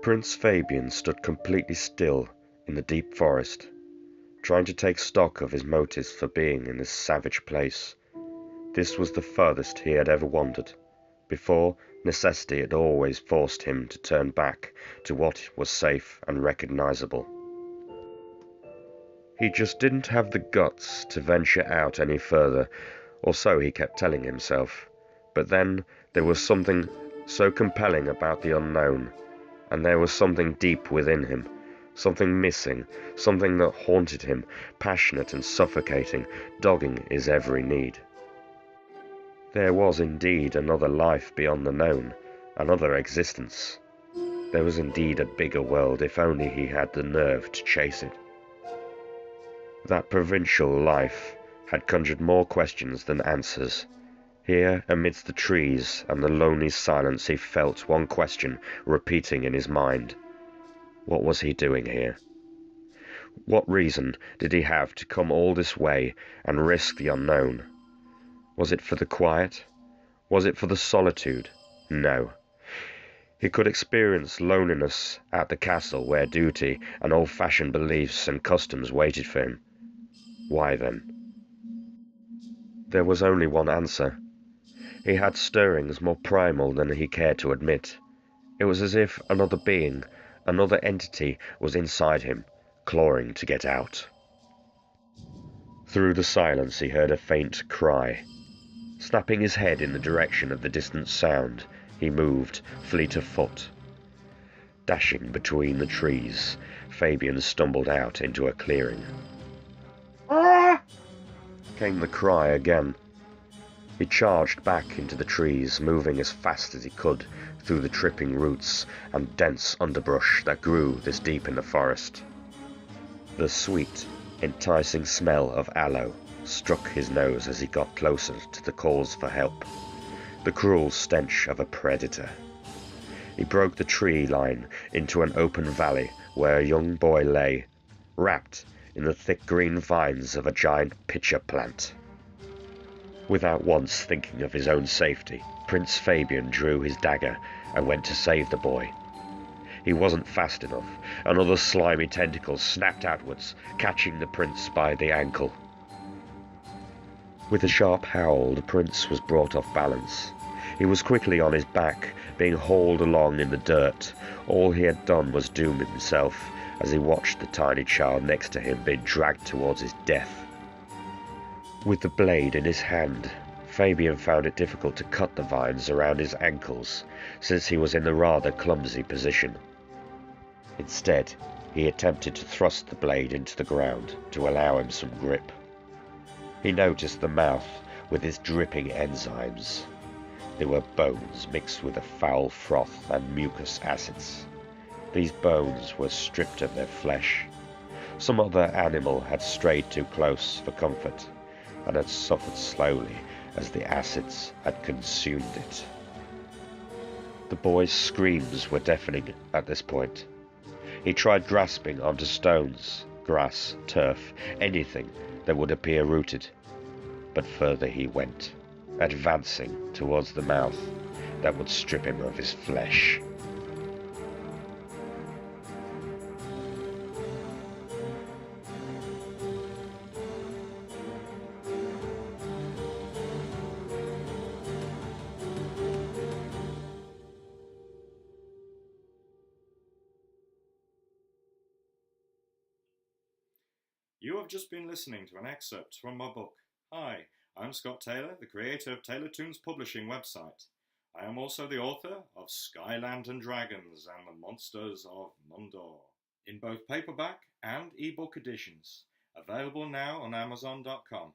Prince Fabian stood completely still in the deep forest, trying to take stock of his motives for being in this savage place. This was the furthest he had ever wandered. Before, necessity had always forced him to turn back to what was safe and recognizable. He just didn't have the guts to venture out any further, or so he kept telling himself. But then there was something so compelling about the unknown, and there was something deep within him, something missing, something that haunted him, passionate and suffocating, dogging his every need. There was indeed another life beyond the known, another existence. There was indeed a bigger world if only he had the nerve to chase it. That provincial life had conjured more questions than answers. Here, amidst the trees and the lonely silence, he felt one question repeating in his mind. What was he doing here? What reason did he have to come all this way and risk the unknown? Was it for the quiet? Was it for the solitude? No. He could experience loneliness at the castle where duty and old-fashioned beliefs and customs waited for him. Why then? There was only one answer. He had stirrings more primal than he cared to admit. It was as if another being, another entity was inside him, clawing to get out. Through the silence he heard a faint cry. Snapping his head in the direction of the distant sound, he moved, fleet of foot. Dashing between the trees, Fabian stumbled out into a clearing. "Ah!" came the cry again. He charged back into the trees, moving as fast as he could through the tripping roots and dense underbrush that grew this deep in the forest. The sweet, enticing smell of aloe struck his nose as he got closer to the calls for help, the cruel stench of a predator. He broke the tree line into an open valley where a young boy lay, wrapped in the thick green vines of a giant pitcher plant. Without once thinking of his own safety, Prince Fabian drew his dagger and went to save the boy. He wasn't fast enough. Another slimy tentacle snapped outwards, catching the prince by the ankle. With a sharp howl, the prince was brought off balance. He was quickly on his back, being hauled along in the dirt. All he had done was doom himself as he watched the tiny child next to him being dragged towards his death. With the blade in his hand, Fabian found it difficult to cut the vines around his ankles, since he was in a rather clumsy position. Instead, he attempted to thrust the blade into the ground to allow him some grip. He noticed the mouth with its dripping enzymes. They were bones mixed with a foul froth and mucus acids. These bones were stripped of their flesh. Some other animal had strayed too close for comfort, and had suffered slowly as the acids had consumed it. The boy's screams were deafening at this point. He tried grasping onto stones, grass, turf, anything that would appear rooted, but further he went, advancing towards the mouth that would strip him of his flesh. You have just been listening to an excerpt from my book. Hi, I'm Scott Taylor, the creator of Taylor Toons Publishing website. I am also the author of Skylantern Dragons and the Monsters of Mundor, in both paperback and ebook editions, available now on Amazon.com.